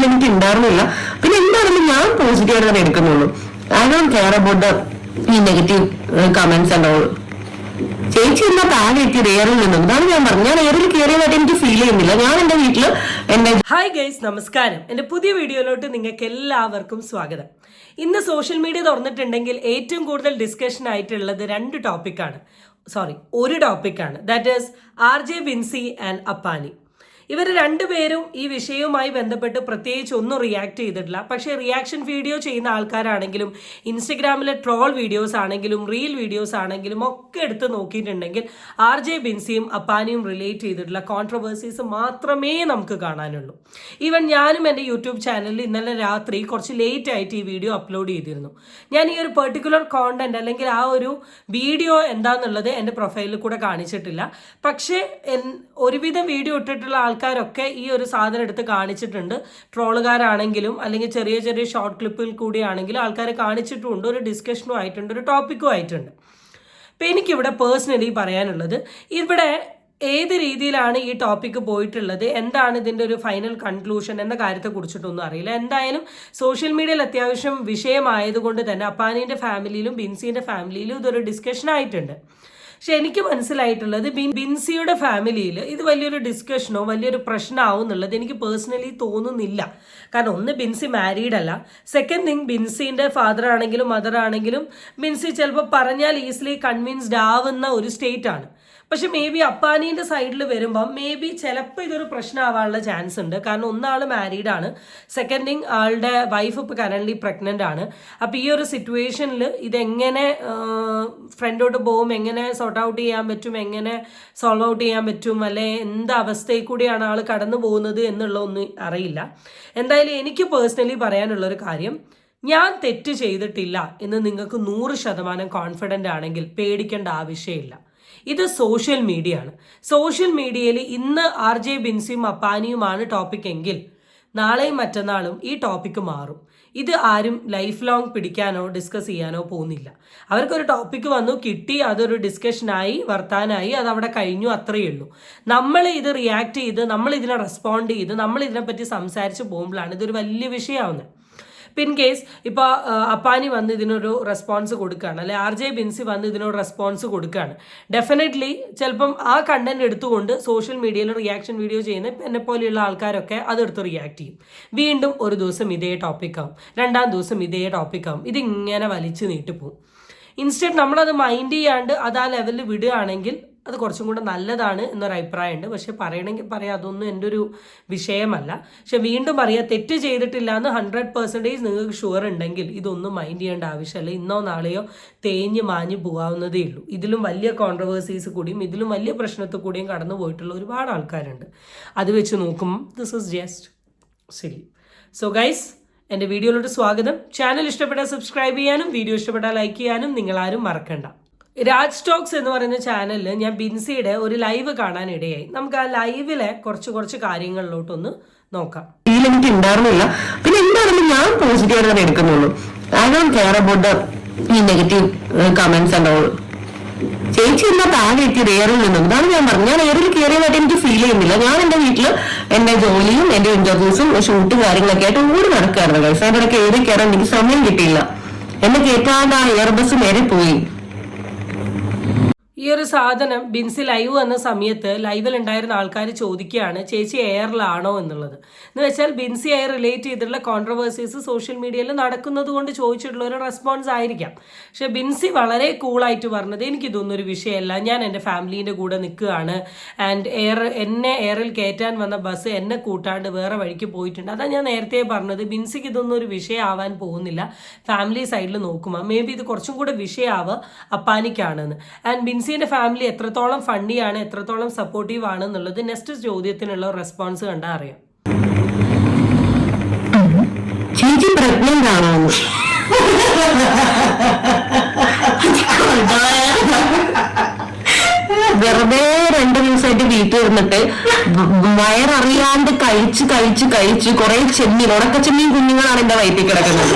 Feel എനിക്ക് ഉണ്ടായിരുന്നില്ല. പിന്നെ എന്താണെങ്കിലും ഞാൻ പോസിറ്റീവായിട്ട് തന്നെ എടുക്കുന്നുള്ളൂ. ഐ ഡോണ്ട് കെയർ അബൌട്ട് ഈ നെഗറ്റീവ് കമന്റ്സ് ആൻഡ് ഓൾ. ചേച്ചി എന്താ താഴെ എത്തിയത് എയറിൽ നിന്നും? അതാണ് ഞാൻ പറഞ്ഞു. ഞാൻ എയറിൽ കയറിയതായിട്ട് എനിക്ക് ഫീൽ ചെയ്യുന്നില്ല. ഞാൻ എന്റെ വീട്ടില് എന്റെ ഹായ് ഗൈസ്, നമസ്കാരം. എൻ്റെ പുതിയ വീഡിയോയിലോട്ട് നിങ്ങൾക്ക് എല്ലാവർക്കും സ്വാഗതം. ഇന്ന് സോഷ്യൽ മീഡിയ തുറന്നിട്ടുണ്ടെങ്കിൽ ഏറ്റവും കൂടുതൽ ഡിസ്കഷൻ ആയിട്ടുള്ളത് ഒരു ടോപ്പിക്കാണ്. That is RJ Binsy and Appani. ഇവർ രണ്ടുപേരും ഈ വിഷയവുമായി ബന്ധപ്പെട്ട് പ്രത്യേകിച്ച് ഒന്നും റിയാക്ട് ചെയ്തിട്ടില്ല. പക്ഷേ റിയാക്ഷൻ വീഡിയോ ചെയ്യുന്ന ആൾക്കാരാണെങ്കിലും ഇൻസ്റ്റഗ്രാമിലെ ട്രോൾ വീഡിയോസ് ആണെങ്കിലും റീൽ വീഡിയോസ് ആണെങ്കിലും ഒക്കെ എടുത്ത് നോക്കിയിട്ടുണ്ടെങ്കിൽ RJ ബിൻസിയും അപ്പാനിയും റിലേറ്റ് ചെയ്തിട്ടുള്ള കോൺട്രവേഴ്സീസ് മാത്രമേ നമുക്ക് കാണാനുള്ളൂ. ഈവൻ ഞാനും എൻ്റെ യൂട്യൂബ് ചാനലിൽ ഇന്നലെ രാത്രി കുറച്ച് ലേറ്റ് ആയിട്ട് ഈ വീഡിയോ അപ്ലോഡ് ചെയ്തിരുന്നു. ഞാൻ ഈ ഒരു പെർട്ടിക്കുലർ കോണ്ടന്റ് അല്ലെങ്കിൽ ആ ഒരു വീഡിയോ എന്താണെന്നുള്ളത് എൻ്റെ പ്രൊഫൈലിൽ കൂടെ കാണിച്ചിട്ടില്ല. പക്ഷേ ഒരുവിധം വീഡിയോ ഇട്ടിട്ടുള്ള ആൾക്കാരൊക്കെ ഈ ഒരു സാധനം എടുത്ത് കാണിച്ചിട്ടുണ്ട്. ട്രോളുകാരാണെങ്കിലും അല്ലെങ്കിൽ ചെറിയ ചെറിയ ഷോർട്ട് ക്ലിപ്പിൽ കൂടിയാണെങ്കിലും ആൾക്കാരെ കാണിച്ചിട്ടുമുണ്ട്. ഒരു ഡിസ്കഷനും ആയിട്ടുണ്ട്, ഒരു ടോപ്പിക്കും ആയിട്ടുണ്ട്. അപ്പം എനിക്കിവിടെ പേഴ്സണലി പറയാനുള്ളത്, ഇവിടെ ഏത് രീതിയിലാണ് ഈ ടോപ്പിക്ക് പോയിട്ടുള്ളത്, എന്താണ് ഇതിൻ്റെ ഒരു ഫൈനൽ കൺക്ലൂഷൻ എന്ന കാര്യത്തെ കുറിച്ചിട്ടൊന്നും അറിയില്ല. എന്തായാലും സോഷ്യൽ മീഡിയയിൽ അത്യാവശ്യം വിഷയമായതുകൊണ്ട് തന്നെ അപ്പാനീൻ്റെ ഫാമിലിയിലും ബിൻസീൻ്റെ ഫാമിലിയിലും ഇതൊരു ഡിസ്കഷൻ ആയിട്ടുണ്ട്. പക്ഷെ എനിക്ക് മനസ്സിലായിട്ടുള്ളത് ബിൻസിയുടെ ഫാമിലിയിൽ ഇത് വലിയൊരു ഡിസ്കഷനോ വലിയൊരു പ്രശ്നമാവും എന്നുള്ളത് എനിക്ക് പേഴ്സണലി തോന്നുന്നില്ല. കാരണം ഒന്ന്, ബിൻസി മാരീഡ് അല്ല. സെക്കൻഡ് തിങ്, ബിൻസിൻ്റെ ഫാദർ ആണെങ്കിലും മദർ ആണെങ്കിലും ബിൻസി ചിലപ്പോൾ പറഞ്ഞാൽ ഈസിലി കൺവിൻസ്ഡ് ആവുന്ന ഒരു സ്റ്റേറ്റ് ആണ്. പക്ഷെ മേ ബി അപ്പാനീൻ്റെ സൈഡിൽ വരുമ്പം ചിലപ്പോൾ ഇതൊരു പ്രശ്നമാവാനുള്ള ചാൻസ് ഉണ്ട്. കാരണം ഒന്നാൾ മാരീഡാണ്, സെക്കൻഡ് തിങ് ആളുടെ വൈഫ് ഇപ്പോൾ കറൻ്റ്ലി പ്രഗ്നൻ്റ് ആണ്. അപ്പോൾ ഈ ഒരു സിറ്റുവേഷനിൽ ഇതെങ്ങനെ ഫ്രണ്ടോട്ട് പോകും, എങ്ങനെ സോർട്ട് ഔട്ട് ചെയ്യാൻ പറ്റും, എങ്ങനെ സോൾവ് ഔട്ട് ചെയ്യാൻ പറ്റും, അല്ലെ എന്ത് അവസ്ഥയിൽ കൂടിയാണ് ആൾ കടന്നു പോകുന്നത് എന്നുള്ളതൊന്നും അറിയില്ല. എന്തായാലും എനിക്ക് പേഴ്സണലി പറയാനുള്ളൊരു കാര്യം, ഞാൻ തെറ്റ് ചെയ്തിട്ടില്ല എന്ന് നിങ്ങൾക്ക് 100% കോൺഫിഡൻ്റ് ആണെങ്കിൽ പേടിക്കേണ്ട ആവശ്യമില്ല. ഇത് സോഷ്യൽ മീഡിയ ആണ്. സോഷ്യൽ മീഡിയയിൽ ഇന്ന് RJ ബിൻസിയും അപ്പാനിയുമാണ് ടോപ്പിക് എങ്കിൽ നാളെയും മറ്റന്നാളും ഈ ടോപ്പിക്ക് മാറും. ഇത് ആരും ലൈഫ് ലോങ് പിടിക്കാനോ ഡിസ്കസ് ചെയ്യാനോ പോകുന്നില്ല. അവർക്കൊരു ടോപ്പിക്ക് വന്നു, കിട്ടി, അതൊരു ഡിസ്കഷനായി, വർത്താനായി, അതവിടെ കഴിഞ്ഞു, അത്രയേ ഉള്ളൂ. നമ്മൾ ഇത് റിയാക്ട് ചെയ്ത്, നമ്മൾ ഇതിനെ റെസ്പോണ്ട് ചെയ്ത്, നമ്മൾ ഇതിനെപ്പറ്റി സംസാരിച്ച് പോകുമ്പോഴാണ് ഇതൊരു വലിയ വിഷയമാവുന്നത്. ഇൻ കേസ് ഇപ്പോൾ അപ്പാനി വന്ന് ഇതിനൊരു റെസ്പോൺസ് കൊടുക്കുകയാണ്, അല്ലെ RJ ബിൻസി വന്ന് ഇതിനൊരു റെസ്പോൺസ് കൊടുക്കുകയാണ്, ഡെഫിനറ്റ്ലി ചിലപ്പം ആ കണ്ടന്റ് എടുത്തുകൊണ്ട് സോഷ്യൽ മീഡിയയിൽ റിയാക്ഷൻ വീഡിയോ ചെയ്യുന്ന എന്നെ പോലെയുള്ള ആൾക്കാരൊക്കെ അതെടുത്ത് റിയാക്ട് ചെയ്യും. വീണ്ടും ഒരു ദിവസം ഇതേ ടോപ്പിക്കാവും, രണ്ടാം ദിവസം ഇതേ ടോപ്പിക്കാവും. ഇതിങ്ങനെ വലിച്ചു നീട്ടിപ്പോവും. ഇൻസ്റ്റെഡ് നമ്മളത് മൈൻഡ് ചെയ്യാണ്ട് അത് ആ ലെവലിൽ വിടുകയാണെങ്കിൽ അത് കുറച്ചും കൂടെ നല്ലതാണ് എന്നൊരു അഭിപ്രായമുണ്ട്. പക്ഷെ പറയണമെങ്കിൽ പറയാം, അതൊന്നും എൻ്റെ ഒരു വിഷയമല്ല. പക്ഷെ വീണ്ടും പറയാം, തെറ്റ് ചെയ്തിട്ടില്ല എന്ന് 100% നിങ്ങൾക്ക് ഷുവർ ഉണ്ടെങ്കിൽ ഇതൊന്നും മൈൻഡ് ചെയ്യേണ്ട ആവശ്യമില്ല. ഇന്നോ നാളെയോ തേഞ്ഞ് മാഞ്ഞ് പോകാവുന്നതേ ഉള്ളൂ. ഇതിലും വലിയ കോൺട്രവേഴ്സീസ് കൂടിയും ഇതിലും വലിയ പ്രശ്നത്തിൽ കൂടിയും കടന്നു പോയിട്ടുള്ള ഒരുപാട് ആൾക്കാരുണ്ട്. അത് വെച്ച് നോക്കുമ്പോൾ this is just silly. So guys, എൻ്റെ വീഡിയോയിലോട്ട് സ്വാഗതം. ചാനൽ ഇഷ്ടപ്പെട്ടാൽ സബ്സ്ക്രൈബ് ചെയ്യാനും വീഡിയോ ഇഷ്ടപ്പെട്ടാൽ ലൈക്ക് ചെയ്യാനും നിങ്ങളാരും മറക്കണ്ട. രാജ് ടോക്സ് എന്ന് പറയുന്ന ചാനലിൽ ഞാൻ ബിൻസിയുടെ ഒരു ലൈവ് കാണാൻ ഇടയായി. നമുക്ക് ആ ലൈവിലെ കുറച്ച് കാര്യങ്ങളിലോട്ടൊന്ന് നോക്കാം. ഫീൽ എനിക്ക് ഉണ്ടായിരുന്നില്ല. പിന്നെ എന്താണെങ്കിലും ഞാൻ പോസിറ്റീവായിട്ട് തന്നെ എടുക്കുന്നുള്ളൂ. ഐ ഡോണ്ട് കെയർ അബൌട്ട് ഈ നെഗറ്റീവ് കമന്റ്സ് ആൻഡ് ഓൾ. ചേച്ചി എന്താ താഴെ എത്തിയത് എയറിൽ നിന്നും? അതാണ് ഞാൻ പറഞ്ഞു. ഞാൻ എയറിൽ കയറിയതായിട്ട് എനിക്ക് ഫീൽ ചെയ്യുന്നില്ല. ഞാൻ എന്റെ വീട്ടില് എന്റെ ജോലിയും എന്റെ ഇന്റർവ്യൂസും ഷൂട്ടും കാര്യങ്ങളൊക്കെ ആയിട്ട് ഓടി നടക്കാറുണ്ട്. ഗൈസ്, അതിന്റെ ഇടയ്ക്ക് എയറിൽ കയറാൻ എനിക്ക് സമയം കിട്ടിയില്ല. എന്നെ കേൾക്കാണ്ട് ആ എയർ ബസ് നേരെ പോയി. ഈ ഒരു സാധനം ബിൻസി ലൈവ് വന്ന സമയത്ത് ലൈവിൽ ഉണ്ടായിരുന്ന ആൾക്കാർ ചോദിക്കുകയാണ്, ചേച്ചി എയറിലാണോ എന്നുള്ളത്. എന്ന് വെച്ചാൽ ബിൻസി എയർ റിലേറ്റ് ചെയ്തിട്ടുള്ള കോൺട്രവേഴ്സീസ് സോഷ്യൽ മീഡിയയിൽ നടക്കുന്നത് കൊണ്ട് ചോദിച്ചിട്ടുള്ള ഒരു റെസ്പോൺസ് ആയിരിക്കാം. പക്ഷെ ബിൻസി വളരെ കൂളായിട്ട് പറഞ്ഞത്, എനിക്കിതൊന്നും ഒരു വിഷയമല്ല, ഞാൻ എൻ്റെ ഫാമിലീൻ്റെ കൂടെ നിൽക്കുകയാണ്, ആൻഡ് എന്നെ എയറിൽ കയറ്റാൻ വന്ന ബസ് എന്നെ കൂട്ടാണ്ട് വേറെ വഴിക്ക് പോയിട്ടുണ്ട്. അതാണ് ഞാൻ നേരത്തെ പറഞ്ഞത്. ബിൻസിക്ക് ഇതൊന്നും ഒരു വിഷയമാവാൻ പോകുന്നില്ല. ഫാമിലി സൈഡിൽ നോക്കുമ്പോൾ മേ ബി ഇത് കുറച്ചും കൂടെ വിഷയമാവുക അപ്പാനിക്കാണെന്ന്. ആൻഡ് ബിൻസിന്റെ ഫാമിലി എത്രത്തോളം ഫണ്ടിയാണ്, എത്രത്തോളം സപ്പോർട്ടീവ് ആണ് എന്നുള്ളത് നെക്സ്റ്റ് ചോദ്യത്തിനുള്ള റെസ്പോൺസ് കണ്ടാൽ അറിയാം. ചേച്ചി പ്രഗ്നന്റ് ആണോ? വെറുതെ 2 ദിവസമായിട്ട് വീട്ടിൽ ഇരുന്നിട്ട് വയററിയാണ്ട് കഴിച്ച് കുറെ ചെമ്മീൻ, ഉണക്കച്ചെമ്മീൻ കുഞ്ഞുങ്ങളാണ് എന്റെ വയറ്റിൽ കിടക്കുന്നത്.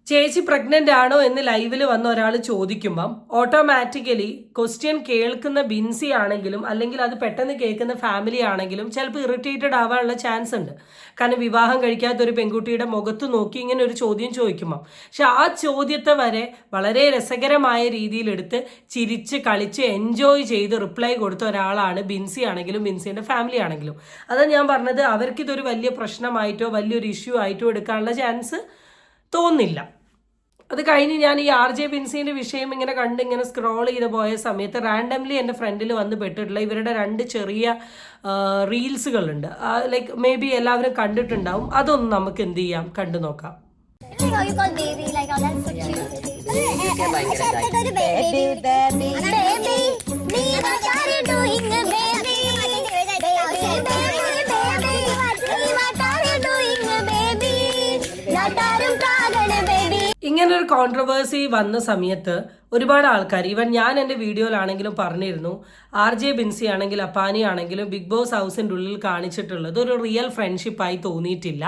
ചേച്ചി പ്രഗ്നന്റ് ആണോ എന്ന് ലൈവിൽ വന്ന ഒരാൾ ചോദിക്കുമ്പം ഓട്ടോമാറ്റിക്കലി ക്വസ്റ്റ്യൻ കേൾക്കുന്ന ബിൻസി ആണെങ്കിലും അല്ലെങ്കിൽ അത് പെട്ടെന്ന് കേൾക്കുന്ന ഫാമിലി ആണെങ്കിലും ചിലപ്പോൾ ഇറിറ്റേറ്റഡ് ആവാനുള്ള ചാൻസ് ഉണ്ട്. കാരണം വിവാഹം കഴിക്കാത്ത ഒരു പെൺകുട്ടിയുടെ മുഖത്ത് നോക്കി ഇങ്ങനെ ഒരു ചോദ്യം ചോദിക്കുമ്പം. പക്ഷെ ആ ചോദ്യത്തെ വരെ വളരെ രസകരമായ രീതിയിലെടുത്ത് ചിരിച്ച് കളിച്ച് എൻജോയ് ചെയ്ത് റിപ്ലൈ കൊടുത്ത ഒരാളാണ് ബിൻസി ആണെങ്കിലും ബിൻസിയുടെ ഫാമിലി ആണെങ്കിലും. അതാണ് ഞാൻ പറഞ്ഞത്, അവർക്കിതൊരു വലിയ പ്രശ്നമായിട്ടോ വലിയൊരു ഇഷ്യൂ ആയിട്ടോ എടുക്കാനുള്ള ചാൻസ് തോന്നില്ല. അത് കഴിഞ്ഞ് ഞാൻ ഈ RJ ബിൻസിന്റെ വിഷയം ഇങ്ങനെ കണ്ട് ഇങ്ങനെ സ്ക്രോൾ ചെയ്ത് പോയ സമയത്ത് റാൻഡംലി എൻ്റെ ഫ്രണ്ടിൽ വന്ന് പെട്ടിട്ടുള്ള ഇവരുടെ 2 ചെറിയ റീൽസുകളുണ്ട്. ലൈക്ക് മേ ബി എല്ലാവരും കണ്ടിട്ടുണ്ടാവും. അതൊന്നും നമുക്ക് എന്ത് ചെയ്യാം, കണ്ടു നോക്കാം. ഇങ്ങനൊരു കോൺട്രവേഴ്സി വന്ന സമയത്ത് ഒരുപാട് ആൾക്കാർ, ഈവൻ ഞാൻ എൻ്റെ വീഡിയോയിലാണെങ്കിലും പറഞ്ഞിരുന്നു, RJ ബിൻസി ആണെങ്കിലും അപ്പാനി ആണെങ്കിലും ബിഗ് ബോസ് ഹൗസിൻ്റെ ഉള്ളിൽ കാണിച്ചിട്ടുള്ളത് ഒരു റിയൽ ഫ്രണ്ട്ഷിപ്പായി തോന്നിയിട്ടില്ല.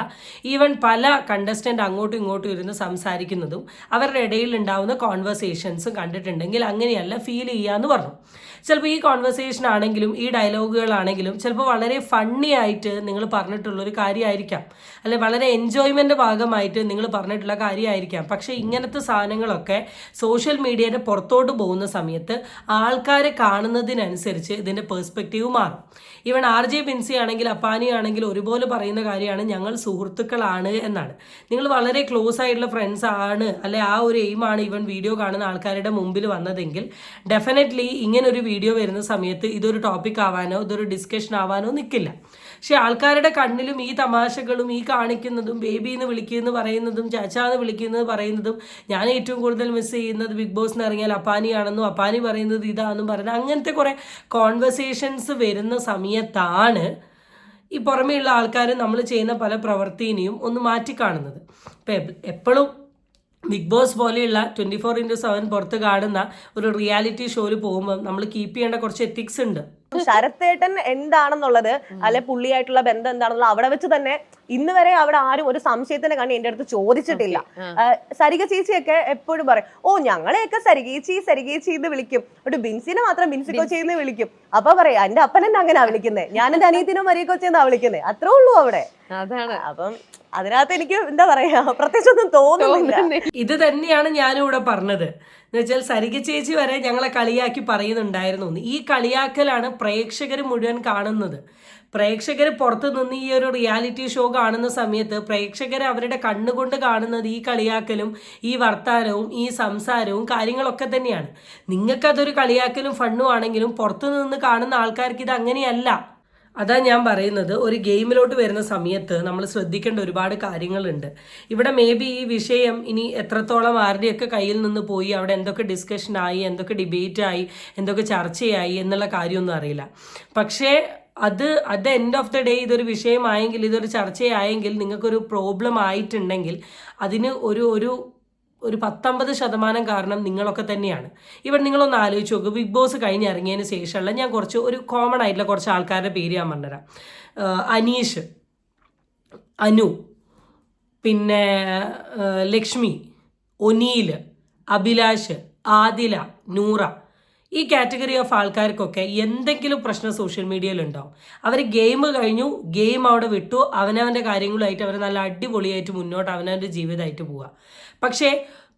ഈവൻ പല കണ്ടസ്റ്റൻ്റ് അങ്ങോട്ടും ഇങ്ങോട്ടും ഇരുന്ന് സംസാരിക്കുന്നതും അവരുടെ ഇടയിൽ ഉണ്ടാവുന്ന കോൺവെർസേഷൻസും കണ്ടിട്ടുണ്ടെങ്കിൽ അങ്ങനെയല്ല ഫീൽ ചെയ്യാന്ന് പറഞ്ഞു. ചിലപ്പോൾ ഈ കോൺവെർസേഷൻ ആണെങ്കിലും ഈ ഡയലോഗുകളാണെങ്കിലും ചിലപ്പോൾ വളരെ ഫണ്ണി ആയിട്ട് നിങ്ങൾ പറഞ്ഞിട്ടുള്ളൊരു കാര്യമായിരിക്കാം, അല്ലെ വളരെ എൻജോയ്മെൻ്റ് ഭാഗമായിട്ട് നിങ്ങൾ പറഞ്ഞിട്ടുള്ള കാര്യമായിരിക്കാം. പക്ഷേ ഇങ്ങനത്തെ സാധനങ്ങളൊക്കെ സോഷ്യൽ മീഡിയയുടെ പുറത്തോട്ട് പോകുന്ന സമയത്ത് ആൾക്കാരെ കാണുന്നതിനനുസരിച്ച് ഇതിൻ്റെ പെർസ്പെക്റ്റീവ് മാറും. ഈവൻ RJ ബിൻസി ആണെങ്കിൽ അപ്പാനി ആണെങ്കിൽ ഒരുപോലെ പറയുന്ന കാര്യമാണ്, ഞങ്ങൾ സുഹൃത്തുക്കളാണ് എന്നാണ്. നിങ്ങൾ വളരെ ക്ലോസ് ആയിട്ടുള്ള ഫ്രണ്ട്സ് ആണ്, അല്ലെ ആ ഒരു എയിമാണ് ഈവൻ വീഡിയോ കാണുന്ന ആൾക്കാരുടെ മുമ്പിൽ വന്നതെങ്കിൽ ഡെഫിനറ്റ്ലി ഇങ്ങനൊരു വീഡിയോ വരുന്ന സമയത്ത് ഇതൊരു ടോപ്പിക് ആവാനോ ഇതൊരു ഡിസ്കഷൻ ആവാനോ നിൽക്കില്ല. പക്ഷെ ആൾക്കാരുടെ കണ്ണിലും ഈ തമാശകളും ഈ കാണിക്കുന്നതും ബേബി എന്ന് വിളിക്കുന്നത് പറയുന്നതും ചാച്ചാന്ന് വിളിക്കുന്നത് പറയുന്നതും ഞാൻ ഏറ്റവും കൂടുതൽ മിസ് ചെയ്യുന്നത് ബിഗ് ബോസിന് ഇറങ്ങിയാൽ അപ്പാനിയാണെന്നും അപ്പാനി പറയുന്നത് ഇതാണെന്നും പറയുന്നത് അങ്ങനത്തെ കുറേ കോൺവെർസേഷൻസ് വരുന്ന സമയത്താണ് ഈ പുറമെയുള്ള ആൾക്കാർ നമ്മൾ ചെയ്യുന്ന പല പ്രവൃത്തിനെയും ഒന്ന് മാറ്റിക്കാണുന്നത്. ഇപ്പം എപ്പോഴും ബിഗ് ബോസ് പോലെയുള്ള 24/7 പുറത്ത് കാണുന്ന ഒരു റിയാലിറ്റി ഷോയിൽ പോകുമ്പോൾ നമ്മൾ കീപ്പ് ചെയ്യേണ്ട കുറച്ച് എത്തിക്സ് ഉണ്ട്. ശരത്തേട്ടൻ എന്താണെന്നുള്ളത് അല്ലെ പുള്ളിയായിട്ടുള്ള ബന്ധം എന്താണെന്നുള്ളത് അവിടെ വെച്ച് തന്നെ ഇന്ന് വരെ അവിടെ ആരും ഒരു സംശയത്തിന്റെ കണ്ണി എന്റെ അടുത്ത് ചോദിച്ചിട്ടില്ല. സരിക ചേച്ചിയൊക്കെ എപ്പോഴും പറയും, ഓ ഞങ്ങളെയൊക്കെ സരികേച്ചി എന്ന് വിളിക്കും, ഒരു ബിൻസിനെ മാത്രം ബിൻസിക്കോച്ചി എന്ന് വിളിക്കും. അപ്പൊ പറയാം എന്റെ അപ്പൻ എന്നെ അങ്ങനെയാ വിളിക്കുന്നത്, ഞാൻ എന്റെ അനിയത്തിനോ മരിയക്കൊച്ചി എന്നാ വിളിക്കുന്നത്, അത്രേ ഉള്ളൂ അവിടെ. അതാണ്. അപ്പം അതിനകത്ത് എനിക്ക് എന്താ പറയാ പ്രത്യേകിച്ചൊന്നും തോന്നുന്നില്ല. ഇത് തന്നെയാണ് ഞാനും ഇവിടെ പറഞ്ഞത്. എന്നുവെച്ചാൽ സരിക ചേച്ചി വരെ ഞങ്ങളെ കളിയാക്കി പറയുന്നുണ്ടായിരുന്നു. ഈ കളിയാക്കലാണ് പ്രേക്ഷകർ മുഴുവൻ കാണുന്നത്. പ്രേക്ഷകർ പുറത്തു നിന്ന് ഈ ഒരു റിയാലിറ്റി ഷോ കാണുന്ന സമയത്ത് പ്രേക്ഷകർ അവരുടെ കണ്ണുകൊണ്ട് കാണുന്നത് ഈ കളിയാക്കലും ഈ വർത്താനവും ഈ സംസാരവും കാര്യങ്ങളൊക്കെ തന്നെയാണ്. നിങ്ങൾക്കതൊരു കളിയാക്കലും ഫണ്ണും ആണെങ്കിലും പുറത്തു നിന്ന് കാണുന്ന ആൾക്കാർക്ക് ഇത് അങ്ങനെയല്ല. അതാ ഞാൻ പറയുന്നത്, ഒരു ഗെയിമിലോട്ട് വരുന്ന സമയത്ത് നമ്മൾ ശ്രദ്ധിക്കേണ്ട ഒരുപാട് കാര്യങ്ങളുണ്ട്. ഇവിടെ മേ ബി ഈ വിഷയം ഇനി എത്രത്തോളം ആരുടെയൊക്കെ കയ്യിൽ നിന്ന് പോയി, അവിടെ എന്തൊക്കെ ഡിസ്കഷനായി, എന്തൊക്കെ ഡിബേറ്റായി, എന്തൊക്കെ ചർച്ചയായി എന്നുള്ള കാര്യമൊന്നും അറിയില്ല. പക്ഷേ അത് എൻഡ് ഓഫ് ദ ഡേ ഇതൊരു വിഷയമായെങ്കിൽ, ഇതൊരു ചർച്ചയായെങ്കിൽ, നിങ്ങൾക്കൊരു പ്രോബ്ലം ആയിട്ടുണ്ടെങ്കിൽ അതിന് ഒരു 19% കാരണം നിങ്ങളൊക്കെ തന്നെയാണ്. ഇവിടെ നിങ്ങളൊന്ന് ആലോചിച്ച് നോക്കുക, ബിഗ് ബോസ് കഴിഞ്ഞ് ഇറങ്ങിയതിന് ശേഷമുള്ള ഞാൻ ഒരു കോമൺ ആയിട്ടുള്ള കുറച്ച് ആൾക്കാരുടെ പേര് ഞാൻ പറഞ്ഞുതരാം. അനീഷ്, അനു, പിന്നെ ലക്ഷ്മി, ഒനീൽ, അഭിലാഷ്, ആദില, നൂറ, ഈ കാറ്റഗറി ഓഫ് ആൾക്കാർക്കൊക്കെ എന്തെങ്കിലും പ്രശ്നം സോഷ്യൽ മീഡിയയിലുണ്ടാവും. അവർ ഗെയിം കഴിഞ്ഞു, ഗെയിം അവിടെ വിട്ടു, അവനവൻ്റെ കാര്യങ്ങളുമായിട്ട് അവർ നല്ല അടിപൊളിയായിട്ട് മുന്നോട്ട് അവനവൻ്റെ ജീവിതമായിട്ട് പോവുക. പക്ഷേ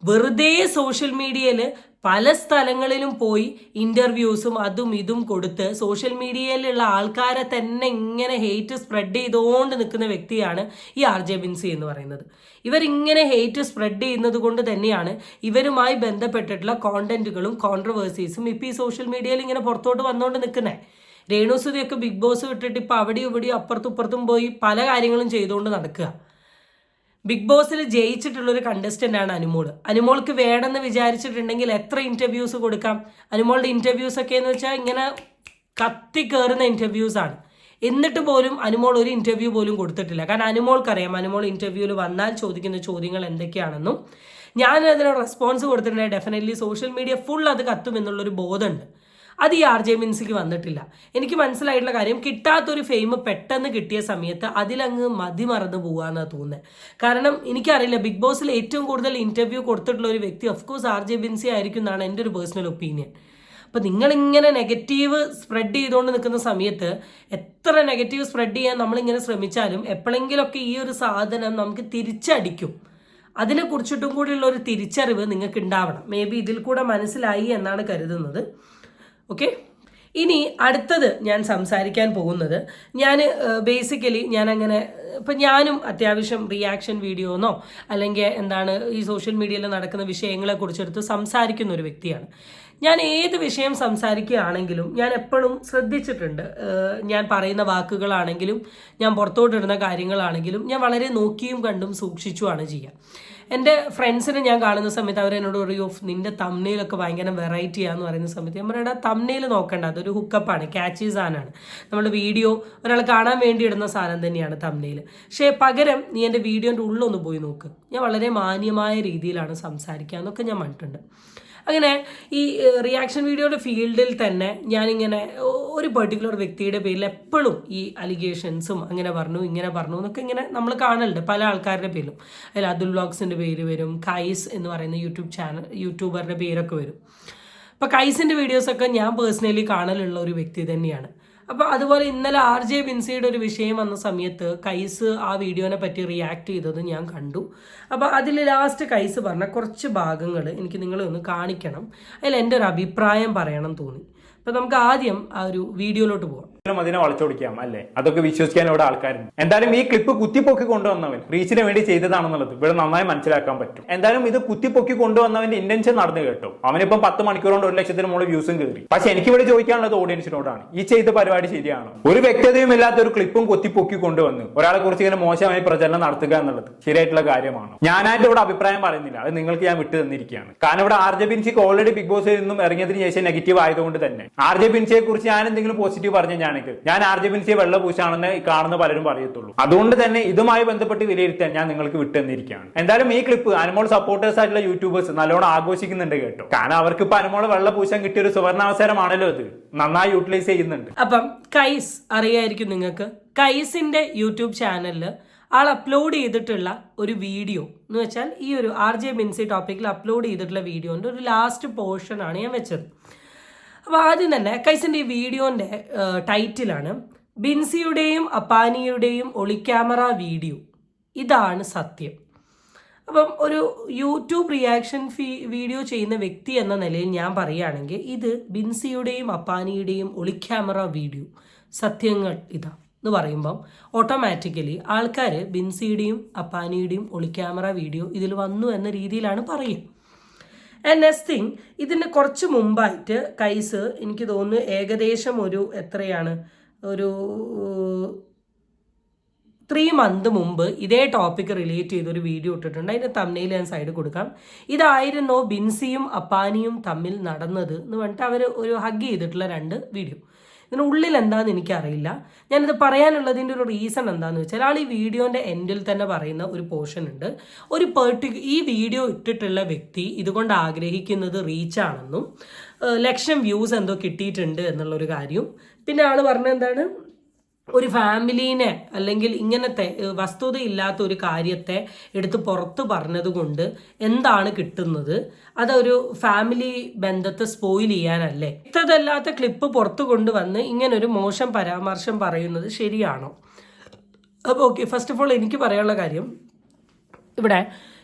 വെറുതെ സോഷ്യൽ മീഡിയയിൽ പല സ്ഥലങ്ങളിലും പോയി ഇൻ്റർവ്യൂസും അതും ഇതും കൊടുത്ത് സോഷ്യൽ മീഡിയയിലുള്ള ആൾക്കാരെ തന്നെ ഇങ്ങനെ ഹെയ്റ്റ് സ്പ്രെഡ് ചെയ്തുകൊണ്ട് നിൽക്കുന്ന വ്യക്തിയാണ് ഈ RJ ബിൻസി എന്ന് പറയുന്നത്. ഇവരിങ്ങനെ ഹെയ്റ്റ് സ്പ്രെഡ് ചെയ്യുന്നത് കൊണ്ട് തന്നെയാണ് ഇവരുമായി ബന്ധപ്പെട്ടിട്ടുള്ള കോണ്ടന്റുകളും കോൺട്രവേഴ്സീസും ഇപ്പോൾ ഈ സോഷ്യൽ മീഡിയയിൽ ഇങ്ങനെ പുറത്തോട്ട് വന്നുകൊണ്ട് നിൽക്കുന്നത്. രേണുസുതിയൊക്കെ ബിഗ് ബോസ് വിട്ടിട്ട് ഇപ്പോൾ അവിടെയും ഇവിടെയും അപ്പുറത്തും ഇപ്പുറത്തും പോയി പല കാര്യങ്ങളും ചെയ്തുകൊണ്ട് നടക്കുക. ബിഗ് ബോസിൽ ജയിച്ചിട്ടുള്ളൊരു കണ്ടസ്റ്റൻ്റ് ആണ് അനുമോൾ. അനുമോൾക്ക് വേണമെന്ന് വിചാരിച്ചിട്ടുണ്ടെങ്കിൽ എത്ര ഇൻ്റർവ്യൂസ് കൊടുക്കാം. അനുമോളുടെ ഇൻ്റർവ്യൂസൊക്കെ എന്ന് വെച്ചാൽ ഇങ്ങനെ കത്തി കയറുന്ന ഇൻ്റർവ്യൂസാണ്. എന്നിട്ട് പോലും അനുമോൾ ഒരു ഇൻ്റർവ്യൂ പോലും കൊടുത്തിട്ടില്ല. കാരണം അനുമോൾക്കറിയാം അനുമോൾ ഇൻ്റർവ്യൂവിൽ വന്നാൽ ചോദിക്കുന്ന ചോദ്യങ്ങൾ എന്തൊക്കെയാണെന്നും ഞാൻ അതിന് റെസ്പോൺസ് കൊടുത്തിട്ടുണ്ടെങ്കിൽ ഡെഫിനറ്റ്ലി സോഷ്യൽ മീഡിയ ഫുൾ അത് കത്തും എന്നുള്ളൊരു ബോധമുണ്ട്. അത് ഈ RJ മിൻസിക്ക് വന്നിട്ടില്ല. എനിക്ക് മനസ്സിലായിട്ടുള്ള കാര്യം, കിട്ടാത്തൊരു ഫെയിം പെട്ടെന്ന് കിട്ടിയ സമയത്ത് അതിലങ്ങ് മതിമറന്ന് പോകാന്നാണ് തോന്നുന്നത്. കാരണം എനിക്കറിയില്ല, ബിഗ് ബോസിൽ ഏറ്റവും കൂടുതൽ ഇന്റർവ്യൂ കൊടുത്തിട്ടുള്ള ഒരു വ്യക്തി ഓഫ്കോഴ്സ് RJ മിൻസി ആയിരിക്കും എന്നാണ് എൻ്റെ ഒരു പേഴ്സണൽ ഒപ്പീനിയൻ. അപ്പം നിങ്ങളിങ്ങനെ നെഗറ്റീവ് സ്പ്രെഡ് ചെയ്തുകൊണ്ട് നിൽക്കുന്ന സമയത്ത് എത്ര നെഗറ്റീവ് സ്പ്രെഡ് ചെയ്യാൻ നമ്മളിങ്ങനെ ശ്രമിച്ചാലും എപ്പോഴെങ്കിലുമൊക്കെ ഈ ഒരു സാധനം നമുക്ക് തിരിച്ചടിക്കും. അതിനെക്കുറിച്ചിട്ടും കൂടിയുള്ള ഒരു തിരിച്ചറിവ് നിങ്ങൾക്ക് ഉണ്ടാവണം. മേ ബി ഇതിൽ കൂടെ മനസ്സിലായി എന്നാണ് കരുതുന്നത്. ഓക്കെ, ഇനി അടുത്തത് ഞാൻ സംസാരിക്കാൻ പോകുന്നത്, ഞാൻ ബേസിക്കലി ഞാനങ്ങനെ ഇപ്പം ഞാനും അത്യാവശ്യം റിയാക്ഷൻ വീഡിയോന്നോ അല്ലെങ്കിൽ എന്താണ് ഈ സോഷ്യൽ മീഡിയയിൽ നടക്കുന്ന വിഷയങ്ങളെ കുറിച്ചെടുത്ത് സംസാരിക്കുന്ന ഒരു വ്യക്തിയാണ്. ഞാൻ ഏത് വിഷയം സംസാരിക്കുകയാണെങ്കിലും ഞാൻ എപ്പോഴും ശ്രദ്ധിച്ചിട്ടുണ്ട്, ഞാൻ പറയുന്ന വാക്കുകളാണെങ്കിലും ഞാൻ പുറത്തോട്ടിടുന്ന കാര്യങ്ങളാണെങ്കിലും ഞാൻ വളരെ നോക്കിയും കണ്ടും സൂക്ഷിച്ചുമാണ് ചെയ്യുക. എൻ്റെ ഫ്രണ്ട്സിനെ ഞാൻ കാണുന്ന സമയത്ത് അവരെന്നോട് പറയും, നിൻ്റെ തംനെയിലൊക്കെ ഭയങ്കര വെറൈറ്റിയാന്ന് പറയുന്ന സമയത്ത് ഞാൻ പറയുന്നത് തംനെയിൽ നോക്കണ്ട, അതൊരു ഹുക്കപ്പാണ്, ക്യാച്ചി സാധനമാണ്. നമ്മുടെ വീഡിയോ ഒരാൾ കാണാൻ വേണ്ടി ഇടുന്ന സാധനം തന്നെയാണ് തംനെയിൽ. പക്ഷേ പകരം നീ എൻ്റെ വീഡിയോൻ്റെ ഉള്ളൊന്ന് പോയി നോക്ക്, ഞാൻ വളരെ മാന്യമായ രീതിയിലാണ് സംസാരിക്കുക എന്നൊക്കെ ഞാൻ കണ്ടിട്ടുണ്ട്. അങ്ങനെ ഈ റിയാക്ഷൻ വീഡിയോയുടെ ഫീൽഡിൽ തന്നെ ഞാനിങ്ങനെ ഒരു പെർട്ടിക്കുലർ വ്യക്തിയുടെ പേരിൽ എപ്പോഴും ഈ അലിഗേഷൻസും അങ്ങനെ പറഞ്ഞു ഇങ്ങനെ പറഞ്ഞു എന്നൊക്കെ ഇങ്ങനെ നമ്മൾ കാണലുണ്ട് പല ആൾക്കാരുടെ പേരിലും. അതിൽ അതുൽ വ്ളോഗ്സിൻ്റെ പേര് വരും, കൈസ് എന്ന് പറയുന്ന യൂട്യൂബറുടെ പേരൊക്കെ വരും. അപ്പോൾ കൈസിൻ്റെ വീഡിയോസൊക്കെ ഞാൻ പേഴ്സണലി കാണലുള്ള ഒരു വ്യക്തി തന്നെയാണ്. അപ്പോൾ അതുപോലെ ഇന്നലെ RJ മിൻസിയുടെ ഒരു വിഷയം വന്ന സമയത്ത് കൈസ് ആ വീഡിയോനെ പറ്റി റിയാക്ട് ചെയ്തത് ഞാൻ കണ്ടു. അപ്പോൾ അതിൽ ലാസ്റ്റ് കൈസ് പറഞ്ഞ കുറച്ച് ഭാഗങ്ങൾ എനിക്ക് നിങ്ങളെ ഒന്ന് കാണിക്കണം, അതിൽ എൻ്റെ ഒരു അഭിപ്രായം പറയണം തോന്നി. അപ്പോൾ നമുക്ക് ആദ്യം ആ ഒരു വീഡിയോയിലോട്ട് പോകാം. അതിനെ വളച്ചൊടിക്കാം അല്ലേ, അതൊക്കെ വിശ്വസിക്കാൻ ഇവിടെ ആൾക്കാരുണ്ട്. എന്തായാലും ഈ ക്ലിപ്പ് കുത്തിപ്പൊക്കി കൊണ്ടുവന്നവൻ റീച്ചിന് വേണ്ടി ചെയ്തതാണെന്നുള്ളത് ഇവിടെ നന്നായി മനസ്സിലാക്കാൻ പറ്റും. എന്തായാലും ഇത് കുത്തിപ്പൊക്കി കൊണ്ടുവന്നവന്റെ ഇന്റൻഷൻ നടന്നു കേട്ടോ. അവനിപ്പം 10 മണിക്കൂർ കൊണ്ട് 1 ലക്ഷത്തിന് മുകളിൽ വ്യൂസും കയറി. പക്ഷെ എനിക്ക് ഇവിടെ ചോദിക്കാനുള്ളത് ഓഡിയൻസിനോടാണ്, ഈ ചെയ്ത പരിപാടി ശരിയാണോ? ഒരു വ്യക്തതയും ഇല്ലാത്ത ഒരു ക്ലിപ്പും കുത്തിപ്പൊക്കി കൊണ്ടുവന്ന് ഒരാളെ കുറിച്ച് ഇങ്ങനെ മോശമായി പ്രചരണം നടത്തുക എന്നുള്ളത് ശരിയായിട്ടുള്ള കാര്യമാണോ? ഞാനായിട്ട് ഇവിടെ അഭിപ്രായം പറയുന്നില്ല, അത് നിങ്ങൾക്ക് ഞാൻ വിട്ടു തന്നിരിക്കുകയാണ്. കാരണം ഇവിടെ RJ മിൻസിക്ക് ഓൾറെഡി ബിഗ് ബോസിൽ നിന്നും ഇറങ്ങിയതിന് ശേഷം നെഗറ്റീവ് ആയതുകൊണ്ട് തന്നെ RJ മിൻസിയെ കുറിച്ച് ഞാൻ എന്തെങ്കിലും പോസിറ്റീവ് പറഞ്ഞു ഞാൻ RJ മിൻസിയെ വെള്ളപൂശാണെന്ന് കാണുന്ന പലരും പറയത്തുള്ളൂ. അതുകൊണ്ട് തന്നെ ഇതുമായി ബന്ധപ്പെട്ട് വിലയിരുത്താൻ ഞാൻ നിങ്ങൾക്ക് വിട്ടു തന്നിരിക്കുകയാണ്. എന്തായാലും ഈ ക്ലിപ്പ് അനുമോൾ സപ്പോർട്ടേഴ്സ് ആയിട്ടുള്ള യൂട്യൂബേഴ്സ് നല്ലോണം ആഘോഷിക്കുന്നുണ്ട് കേട്ടോ. കാരണം അവർക്ക് ഇപ്പൊ അനുമോളെ വെള്ളപൂശാൻ കിട്ടിയ ഒരു സുവർണാവസരമാണല്ലോ, ഇത് നന്നായി യൂട്ടിലൈസ് ചെയ്യുന്നുണ്ട്. അപ്പം കൈസ് അറിയായിരിക്കും നിങ്ങൾക്ക്, കൈസിന്റെ യൂട്യൂബ് ചാനലിൽ ആൾ അപ്ലോഡ് ചെയ്തിട്ടുള്ള ഒരു വീഡിയോ എന്ന് വെച്ചാൽ ഈ ഒരു RJ മിൻസി ടോപ്പിക്കിൽ അപ്ലോഡ് ചെയ്തിട്ടുള്ള വീഡിയോന്റെ ഒരു ലാസ്റ്റ് പോർഷനാണ് ഞാൻ വെച്ചത്. അപ്പോൾ ആദ്യം തന്നെ കൈസിൻ്റെ ഈ വീഡിയോൻ്റെ ടൈറ്റിലാണ് ബിൻസിയുടെയും അപ്പാനിയുടെയും ഒളിക്യാമറ വീഡിയോ, ഇതാണ് സത്യം. അപ്പം ഒരു യൂട്യൂബ് റിയാക്ഷൻ വീഡിയോ ചെയ്യുന്ന വ്യക്തി എന്ന നിലയിൽ ഞാൻ പറയുകയാണെങ്കിൽ ഇത് ബിൻസിയുടെയും അപ്പാനിയുടെയും ഒളിക്യാമറ വീഡിയോ, സത്യങ്ങൾ ഇതാ എന്ന് പറയുമ്പം ഓട്ടോമാറ്റിക്കലി ആൾക്കാർ ബിൻസിയുടെയും അപ്പാനിയുടെയും ഒളിക്യാമറ വീഡിയോ ഇതിൽ വന്നു എന്ന രീതിയിലാണ് പറയുക. ആൻഡ് നെക്സ്റ്റ് തിങ്, ഇതിൻ്റെ കുറച്ച് മുമ്പായിട്ട് കൈസ് എനിക്ക് തോന്നുന്നു ഏകദേശം ഒരു എത്രയാണ് ഒരു 3 months മുമ്പ് ഇതേ ടോപ്പിക്ക് റിലേറ്റ് ചെയ്തൊരു വീഡിയോ ഇട്ടിട്ടുണ്ട്. അതിൻ്റെ തംബ്നെയിൽ ഞാൻ സൈഡ് കൊടുക്കാം. ഇതായിരുന്നോ ബിൻസിയും അപ്പാനിയും തമ്മിൽ നടന്നത് എന്ന് പറഞ്ഞിട്ട് അവർ ഒരു ഹഗ് ചെയ്തിട്ടുള്ള 2 വീഡിയോ. ഇതിനുള്ളിൽ എന്താണെന്ന് എനിക്കറിയില്ല. ഞാനിത് പറയാനുള്ളതിൻ്റെ ഒരു റീസൺ എന്താണെന്ന് വെച്ചാൽ ആൾ ഈ വീഡിയോൻ്റെ എൻഡിൽ തന്നെ പറയുന്ന ഒരു പോർഷൻ ഉണ്ട്. ഈ വീഡിയോ ഇട്ടിട്ടുള്ള വ്യക്തി ഇതുകൊണ്ട് ആഗ്രഹിക്കുന്നത് റീച്ചാണെന്നും 1,00,000 വ്യൂസ് എന്തോ കിട്ടിയിട്ടുണ്ട് എന്നുള്ളൊരു കാര്യം. പിന്നെ ആൾ പറഞ്ഞത് എന്താണ്, ഒരു ഫാമിലീനെ അല്ലെങ്കിൽ ഇങ്ങനത്തെ വസ്തുതയില്ലാത്ത ഒരു കാര്യത്തെ എടുത്ത് പുറത്ത് പറഞ്ഞതുകൊണ്ട് എന്താണ് കിട്ടുന്നത്, അതൊരു ഫാമിലി ബന്ധത്തെ സ്പോയിൽ ചെയ്യാനല്ലേ? ഇത്തരല്ലാത്ത ക്ലിപ്പ് പുറത്തു കൊണ്ടുവന്ന് ഇങ്ങനൊരു മോശം പരാമർശം പറയുന്നത് ശരിയാണോ? അപ്പോൾ ഓക്കെ, ഫസ്റ്റ് ഓഫ് ഓൾ എനിക്ക് പറയാനുള്ള കാര്യം, ഇവിടെ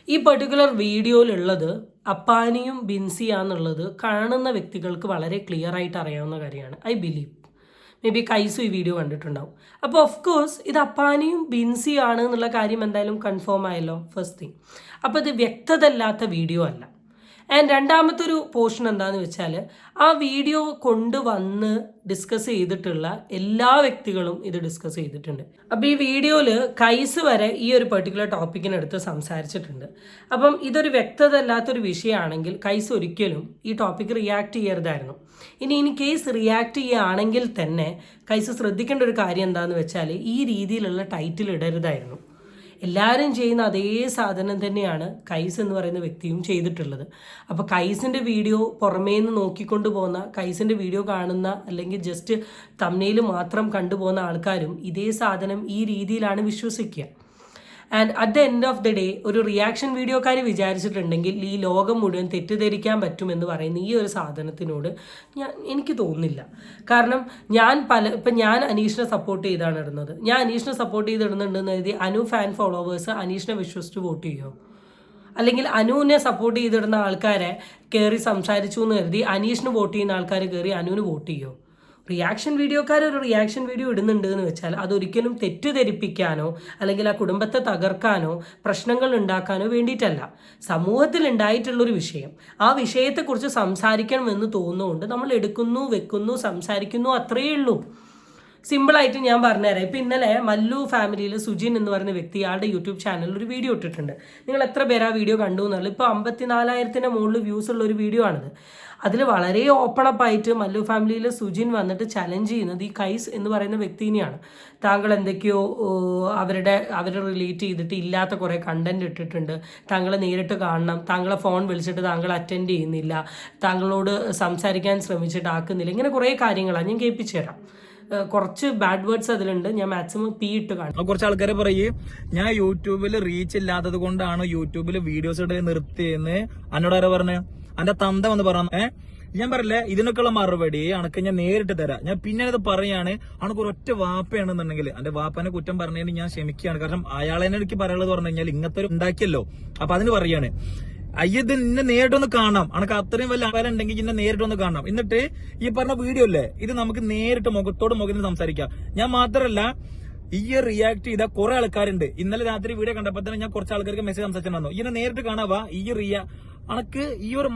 ഈ പെർട്ടിക്കുലർ വീഡിയോയിലുള്ളത് അപ്പാനിയും ബിൻസിയാന്നുള്ളത് കാണുന്ന വ്യക്തികൾക്ക് വളരെ ക്ലിയർ ആയിട്ട് അറിയാവുന്ന കാര്യമാണ്. ഐ ബിലീവ് മേ ബി കൈസും ഈ വീഡിയോ കണ്ടിട്ടുണ്ടാവും. അപ്പോൾ ഓഫ് കോഴ്സ് ഇത് അപ്പാനിയും ബിൻസിയാണ് എന്നുള്ള കാര്യം എന്തായാലും കൺഫേം ആയല്ലോ, ഫസ്റ്റ് തിങ്. അപ്പോൾ ഇത് വ്യക്തതല്ലാത്ത വീഡിയോ അല്ല. ആൻഡ് രണ്ടാമത്തെ ഒരു പോർഷൻ എന്താണെന്ന് വെച്ചാൽ ആ വീഡിയോ കൊണ്ടുവന്ന് ഡിസ്കസ് ചെയ്തിട്ടുള്ള എല്ലാ വ്യക്തികളും ഇത് ഡിസ്കസ് ചെയ്തിട്ടുണ്ട്. അപ്പോൾ ഈ വീഡിയോയിൽ കൈസ് വരെ ഈ ഒരു പെർട്ടിക്കുലർ ടോപ്പിക്കിനെടുത്ത് സംസാരിച്ചിട്ടുണ്ട്. അപ്പം ഇതൊരു വ്യക്തത അല്ലാത്തൊരു വിഷയമാണെങ്കിൽ കൈസ് ഒരിക്കലും ഈ ടോപ്പിക്ക് റിയാക്ട് ചെയ്യരുതായിരുന്നു. ഇനി കേസ് റിയാക്ട് ചെയ്യുകയാണെങ്കിൽ തന്നെ കൈസ് ശ്രദ്ധിക്കേണ്ട ഒരു കാര്യം എന്താണെന്ന് വെച്ചാൽ ഈ രീതിയിലുള്ള ടൈറ്റിൽ ഇടരുതായിരുന്നു. എല്ലാവരും ചെയ്യുന്ന അതേ സാധനം തന്നെയാണ് കൈസ് എന്ന് പറയുന്ന വ്യക്തിയും ചെയ്തിട്ടുള്ളത്. അപ്പോൾ കൈസിൻ്റെ വീഡിയോ പുറമേ നിന്ന് നോക്കിക്കൊണ്ട് പോകുന്ന, കൈസിൻ്റെ വീഡിയോ കാണുന്ന അല്ലെങ്കിൽ ജസ്റ്റ് തമ്മിൽ മാത്രം കണ്ടുപോകുന്ന ആൾക്കാരും ഇതേ സാധനം ഈ രീതിയിലാണ് വിശ്വസിക്കുക. And at the end of the day ഒരു റിയാക്ഷൻ വീഡിയോക്കാർ വിചാരിച്ചിട്ടുണ്ടെങ്കിൽ ഈ ലോകം മുഴുവൻ തെറ്റിദ്ധരിക്കാൻ പറ്റുമെന്ന് പറയുന്ന ഈ ഒരു സാധനത്തിനോട് എനിക്ക് തോന്നുന്നില്ല. കാരണം ഞാൻ അനീഷിനെ സപ്പോർട്ട് ചെയ്താണ് ഇടുന്നത്. ഞാൻ അനീഷിനെ സപ്പോർട്ട് ചെയ്തിടുന്നുണ്ടെന്ന് കരുതി അനു ഫാൻ ഫോളോവേഴ്സ് അനീഷിനെ വിശ്വസിച്ച് വോട്ട് ചെയ്യുമോ? അല്ലെങ്കിൽ അനുവിനെ സപ്പോർട്ട് ചെയ്തിടുന്ന ആൾക്കാരെ കയറി സംസാരിച്ചു എന്ന് കരുതി അനീഷിന് വോട്ട് ചെയ്യുന്ന ആൾക്കാർ കയറി അനുവിന് വോട്ട് ചെയ്യുമോ? റിയാക്ഷൻ വീഡിയോക്കാർ ഒരു റിയാക്ഷൻ വീഡിയോ ഇടുന്നുണ്ട് എന്ന് വെച്ചാൽ അതൊരിക്കലും തെറ്റിദ്ധരിപ്പിക്കാനോ അല്ലെങ്കിൽ ആ കുടുംബത്തെ തകർക്കാനോ പ്രശ്നങ്ങൾ ഉണ്ടാക്കാനോ വേണ്ടിയിട്ടല്ല. സമൂഹത്തിൽ ഉണ്ടായിട്ടുള്ളൊരു വിഷയം, ആ വിഷയത്തെക്കുറിച്ച് സംസാരിക്കണമെന്ന് തോന്നുന്നുകൊണ്ട് നമ്മൾ എടുക്കുന്നു, വെക്കുന്നു, സംസാരിക്കുന്നു, അത്രയേ ഉള്ളൂ. സിമ്പിളായിട്ട് ഞാൻ പറഞ്ഞുതരാം. ഇപ്പം ഇന്നലെ മല്ലു ഫാമിലിയിൽ സുജിൻ എന്ന് പറയുന്ന വ്യക്തി ആളുടെ യൂട്യൂബ് ചാനലിൽ ഒരു വീഡിയോ ഇട്ടിട്ടുണ്ട്. നിങ്ങൾ എത്ര പേര് ആ വീഡിയോ കണ്ടു എന്നുള്ളത്, ഇപ്പോൾ 54,000 മുകളിൽ വ്യൂസ് ഉള്ള ഒരു വീഡിയോ ആണിത്. അതിൽ വളരെ ഓപ്പണപ്പായിട്ട് മല്ലു ഫാമിലിയിൽ സുജിൻ വന്നിട്ട് ചലഞ്ച് ചെയ്യുന്നത് ഈ കൈസ് എന്ന് പറയുന്ന വ്യക്തിനെയാണ്. താങ്കൾ എന്തൊക്കെയോ അവരെ റിലേറ്റ് ചെയ്തിട്ട് ഇല്ലാത്ത കുറേ കണ്ടന്റ് ഇട്ടിട്ടുണ്ട്, താങ്കളെ നേരിട്ട് കാണണം, താങ്കളെ ഫോൺ വിളിച്ചിട്ട് താങ്കൾ അറ്റൻഡ് ചെയ്യുന്നില്ല, താങ്കളോട് സംസാരിക്കാൻ ശ്രമിച്ചിട്ട് ആക്കുന്നില്ല, ഇങ്ങനെ കുറേ കാര്യങ്ങളാണ്. ഞാൻ കേൾപ്പിച്ചു തരാം. കുറച്ച് ബാഡ് വേർഡ്സ് അതിലുണ്ട്, ഞാൻ മാക്സിമം പി ഇട്ട് കാണും. കുറച്ച് ആൾക്കാരെ പറയും ഞാൻ യൂട്യൂബിൽ റീച്ച് ഇല്ലാത്തത് കൊണ്ടാണ് യൂട്യൂബിൽ വീഡിയോസ് ഇട്ട് നിർത്തിയെന്ന്. എന്നോടാരാ പറഞ്ഞ? എന്റെ തന്ത വന്ന് പറഞ്ഞേ. ഞാൻ പറയില്ലേ, ഇതിനൊക്കെയുള്ള മറുപടി അനക്ക് ഞാൻ നേരിട്ട് തരാം. ഞാൻ പിന്നെ അത് പറയാണ്, അനക്ക് ഒരൊറ്റ വാപ്പയാണെന്നുണ്ടെങ്കിൽ എന്റെ വാപ്പനെ കുറ്റം പറഞ്ഞതിന് ഞാൻ ക്ഷമിക്കുകയാണ്. കാരണം അയാളെ എനിക്ക് പറയാനുള്ളത് പറഞ്ഞു കഴിഞ്ഞാൽ ഇങ്ങനത്തെ ഒരു ഉണ്ടാക്കിയല്ലോ, അപ്പൊ അതിന് പറയാണ് അയ്യത് നിന്നെ നേരിട്ടൊന്ന് കാണാം, അനക്ക് അത്രയും വലിയ ആൾക്കാരുണ്ടെങ്കിൽ നിന്നെ നേരിട്ടൊന്ന് കാണാം. എന്നിട്ട് ഈ പറഞ്ഞ വീഡിയോ അല്ലേ ഇത് നമുക്ക് നേരിട്ട് മുഖത്തോട് മുഖത്തിന് സംസാരിക്കാം. ഞാൻ മാത്രല്ല ഈ റിയാക്ട് ചെയ്ത കുറെ ആൾക്കാരുണ്ട്. ഇന്നലെ രാത്രി വീഡിയോ കണ്ടപ്പോൾ തന്നെ ഞാൻ കുറച്ച് ആൾക്കാർക്ക് മെസ്സേജ് സംസാരിച്ചിട്ടുണ്ടായിരുന്നു. ഇതിനെ നേരിട്ട് കാണാവാ ഈ അനക്ക് ഈ ഒരു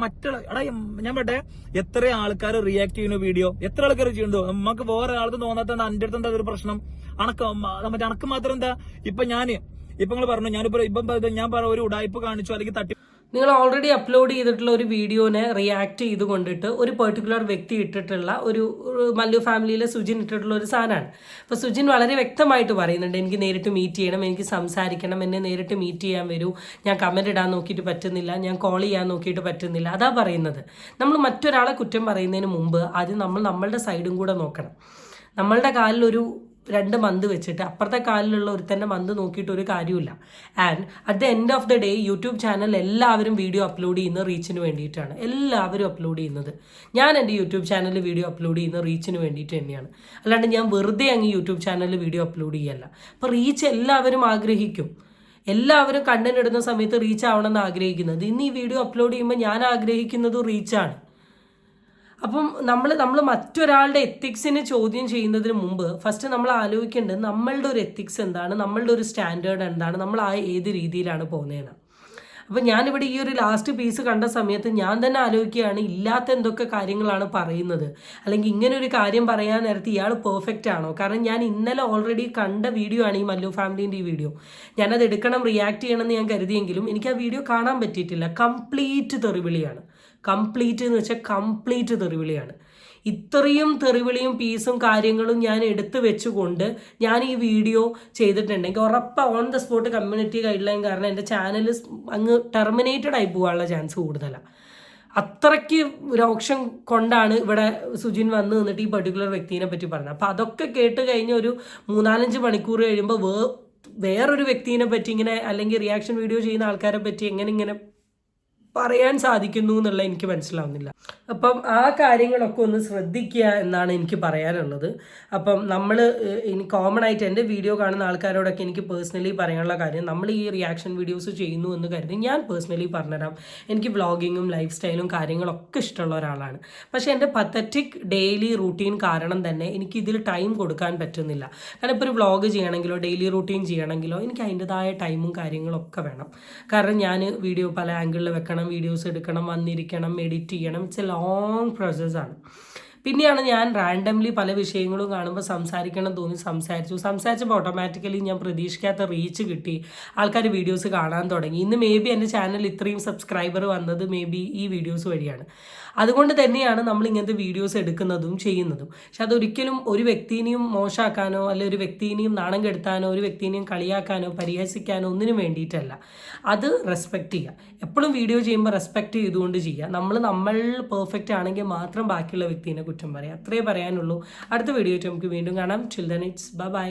ഞാൻ പറട്ടെ, എത്ര ആൾക്കാർ റിയാക്ട് ചെയ്യുന്ന വീഡിയോ, എത്ര ആൾക്കാർ ചെയ്യുന്നുണ്ടോ? നമുക്ക് വേറെ ആൾക്ക് തോന്നാത്ത എന്റെ അടുത്ത് എന്താ ഒരു പ്രശ്നം? അനക്ക് മാത്രം എന്താ? ഇപ്പൊ നിങ്ങൾ പറഞ്ഞു ഞാൻ ഒരു ഉടായ്പ കാണിച്ചു അല്ലെങ്കിൽ തട്ടി. നിങ്ങൾ ഓൾറെഡി അപ്ലോഡ് ചെയ്തിട്ടുള്ള ഒരു വീഡിയോനെ റിയാക്ട് ചെയ്തുകൊണ്ടിട്ട് ഒരു പെർട്ടിക്കുലർ വ്യക്തി ഇട്ടിട്ടുള്ള ഒരു മല്ലു ഫാമിലിയിലെ സുജിൻ ഇട്ടിട്ടുള്ള ഒരു സാധനമാണ്. അപ്പോൾ സുജിൻ വളരെ വ്യക്തമായിട്ട് പറയുന്നുണ്ട്, എനിക്ക് നേരിട്ട് മീറ്റ് ചെയ്യണം, എനിക്ക് സംസാരിക്കണം, എന്നെ നേരിട്ട് മീറ്റ് ചെയ്യാൻ വരൂ, ഞാൻ കമൻറ്റ് ഇടാൻ നോക്കിയിട്ട് പറ്റുന്നില്ല, ഞാൻ കോൾ ചെയ്യാൻ നോക്കിയിട്ട് പറ്റുന്നില്ല, അതാ പറയുന്നത്. നമ്മൾ മറ്റൊരാളെ കുറ്റം പറയുന്നതിന് മുമ്പ് ആദ്യം നമ്മളുടെ സൈഡും കൂടെ നോക്കണം. നമ്മളുടെ കാലിലൊരു 2 മന്ത് വെച്ചിട്ട് അപ്പുറത്തെ കാലിലുള്ള ഒരുത്തന്നെ മന്ത് നോക്കിയിട്ട് ഒരു കാര്യമില്ല. And at the end of the day YouTube channel എല്ലാവരും വീഡിയോ അപ്ലോഡ് ചെയ്യുന്ന റീച്ചിന് വേണ്ടിയിട്ടാണ്. എല്ലാവരും അപ്ലോഡ് ചെയ്യുന്നത്. ഞാൻ എൻ്റെ യൂട്യൂബ് ചാനലിൽ വീഡിയോ അപ്ലോഡ് ചെയ്യുന്ന റീച്ചിന് വേണ്ടിയിട്ട് തന്നെയാണ്. അല്ലാണ്ട് ഞാൻ വെറുതെ അങ്ങ് യൂട്യൂബ് ചാനലിൽ വീഡിയോ അപ്ലോഡ് ചെയ്യല്ല. അപ്പോൾ റീച്ച് എല്ലാവരും ആഗ്രഹിക്കും. എല്ലാവരും കണ്ടന്റ് ഇടുന്ന സമയത്ത് റീച്ച് ആവണമെന്ന് ആഗ്രഹിക്കുന്നത്. ഇന്ന് ഈ വീഡിയോ അപ്ലോഡ് ചെയ്യുമ്പോൾ ഞാൻ ആഗ്രഹിക്കുന്നതും റീച്ചാണ്. അപ്പം നമ്മൾ മറ്റൊരാളുടെ എത്തിക്സിനെ ചോദ്യം ചെയ്യുന്നതിന് മുമ്പ് ഫസ്റ്റ് നമ്മൾ ആലോചിക്കേണ്ടത് നമ്മളുടെ ഒരു എത്തിക്സ് എന്താണ്, നമ്മളുടെ ഒരു സ്റ്റാൻഡേർഡ് എന്താണ്, നമ്മൾ ഏത് രീതിയിലാണ് പോകുന്നതെന്ന്. അപ്പം ഞാനിവിടെ ഈ ഒരു ലാസ്റ്റ് പീസ് കണ്ട സമയത്ത് ഞാൻ തന്നെ ആലോചിക്കുകയാണ്, ഇല്ലാത്ത എന്തൊക്കെ കാര്യങ്ങളാണ് പറയുന്നത്, അല്ലെങ്കിൽ ഇങ്ങനെ ഒരു കാര്യം പറയാൻ നേരത്തെ ഇയാൾ പെർഫെക്റ്റ് ആണോ? കാരണം ഞാൻ ഇന്നലെ ഓൾറെഡി കണ്ട വീഡിയോ ആണ് ഈ മല്ലു ഫാമിലീൻ്റെ ഈ വീഡിയോ. ഞാനത് എടുക്കണം, റിയാക്ട് ചെയ്യണമെന്ന് ഞാൻ കരുതിയെങ്കിലും എനിക്ക് ആ വീഡിയോ കാണാൻ പറ്റിയിട്ടില്ല. കംപ്ലീറ്റ് തെറിവിളിയാണ്. കംപ്ലീറ്റ് എന്ന് വെച്ചാൽ കംപ്ലീറ്റ് തെറിവിളിയാണ്. ഇത്രയും തെറിവിളിയും പീസും കാര്യങ്ങളും ഞാൻ എടുത്തു വെച്ചുകൊണ്ട് ഞാൻ ഈ വീഡിയോ ചെയ്തിട്ടുണ്ടെങ്കിൽ ഉറപ്പാണ് on the spot community guide line കാരണം എൻ്റെ ചാനൽ അങ്ങ് ടെർമിനേറ്റഡ് ആയി പോകാനുള്ള ചാൻസ് കൂടുതലാണ്. അത്രയ്ക്ക് രോക്ഷം കൊണ്ടാണ് ഇവിടെ സുജിൻ വന്ന് നിന്നിട്ട് ഈ പെർട്ടിക്കുലർ വ്യക്തിനെ പറ്റി പറഞ്ഞത്. അപ്പോൾ അതൊക്കെ കേട്ട് കഴിഞ്ഞ് ഒരു 3-4 മണിക്കൂർ കഴിയുമ്പോൾ വേറൊരു വ്യക്തിനെ പറ്റി ഇങ്ങനെ അല്ലെങ്കിൽ റിയാക്ഷൻ വീഡിയോ ചെയ്യുന്ന ആൾക്കാരെ പറ്റി എങ്ങനെ പറയാൻ സാധിക്കുന്നു എന്നുള്ള എനിക്ക് മനസ്സിലാവുന്നില്ല. അപ്പം ആ കാര്യങ്ങളൊക്കെ ഒന്ന് ശ്രദ്ധിക്കുക എന്നാണ് എനിക്ക് പറയാനുള്ളത്. അപ്പം നമ്മൾ ഇനി കോമൺ ആയിട്ട് എൻ്റെ വീഡിയോ കാണുന്ന ആൾക്കാരോടൊക്കെ എനിക്ക് പേഴ്സണലി പറയാനുള്ള കാര്യം, നമ്മൾ ഈ റിയാക്ഷൻ വീഡിയോസ് ചെയ്യുന്നു എന്ന് കരുതി ഞാൻ പേഴ്സണലി പറഞ്ഞുതരാം, എനിക്ക് വ്ളോഗിങ്ങും ലൈഫ് സ്റ്റൈലും കാര്യങ്ങളൊക്കെ ഇഷ്ടമുള്ള ഒരാളാണ്. പക്ഷേ എൻ്റെ പത്തറ്റിക് ഡെയിലി റൂട്ടീൻ കാരണം തന്നെ എനിക്ക് ഇതിൽ ടൈം കൊടുക്കാൻ പറ്റുന്നില്ല. കാരണം ഇപ്പോൾ ഒരു വ്ളോഗ് ചെയ്യണമെങ്കിലോ ഡെയിലി റൂട്ടീൻ ചെയ്യണമെങ്കിലോ എനിക്ക് അതിൻ്റെതായ ടൈമും കാര്യങ്ങളൊക്കെ വേണം. കാരണം ഞാൻ വീഡിയോ പല ആംഗിളിൽ വെക്കണം, വീഡിയോസ് എടുക്കണം, വന്നിരിക്കണം, എഡിറ്റ് ചെയ്യണം. ഇറ്റ്സ് എ ലോങ് പ്രോസസ്സാണ്. പിന്നെയാണ് ഞാൻ റാൻഡംലി പല വിഷയങ്ങളും കാണുമ്പോൾ സംസാരിക്കണം തോന്നി സംസാരിച്ചപ്പോൾ ഓട്ടോമാറ്റിക്കലി ഞാൻ പ്രതീക്ഷിക്കാത്ത റീച്ച് കിട്ടി, ആൾക്കാർ വീഡിയോസ് കാണാൻ തുടങ്ങി. ഇന്ന് മേ ബി എൻ്റെ ചാനൽ ഇത്രയും സബ്സ്ക്രൈബർ വന്നത് മേ ബി ഈ വീഡിയോസ് വഴിയാണ്. അതുകൊണ്ട് തന്നെയാണ് നമ്മൾ ഇങ്ങനത്തെ വീഡിയോസ് എടുക്കുന്നതും ചെയ്യുന്നതും. പക്ഷെ അതൊരിക്കലും ഒരു വ്യക്തിനെയും മോശമാക്കാനോ അല്ലെങ്കിൽ ഒരു വ്യക്തിനെയും നാണം കെടുത്താനോ ഒരു വ്യക്തിനെയും കളിയാക്കാനോ പരിഹസിക്കാനോ ഒന്നിനും വേണ്ടിയിട്ടല്ല. അത് റെസ്പെക്റ്റ് ചെയ്യുക. എപ്പോഴും വീഡിയോ ചെയ്യുമ്പോൾ റെസ്പെക്റ്റ് ചെയ്തുകൊണ്ട് ചെയ്യുക. നമ്മൾ പെർഫെക്റ്റ് ആണെങ്കിൽ മാത്രം ബാക്കിയുള്ള വ്യക്തിനെ കുറ്റം പറയാം. അത്രേ പറയാനുള്ളൂ. അടുത്ത വീഡിയോ ആയിട്ട് നമുക്ക് വീണ്ടും കാണാം. Till then it's by.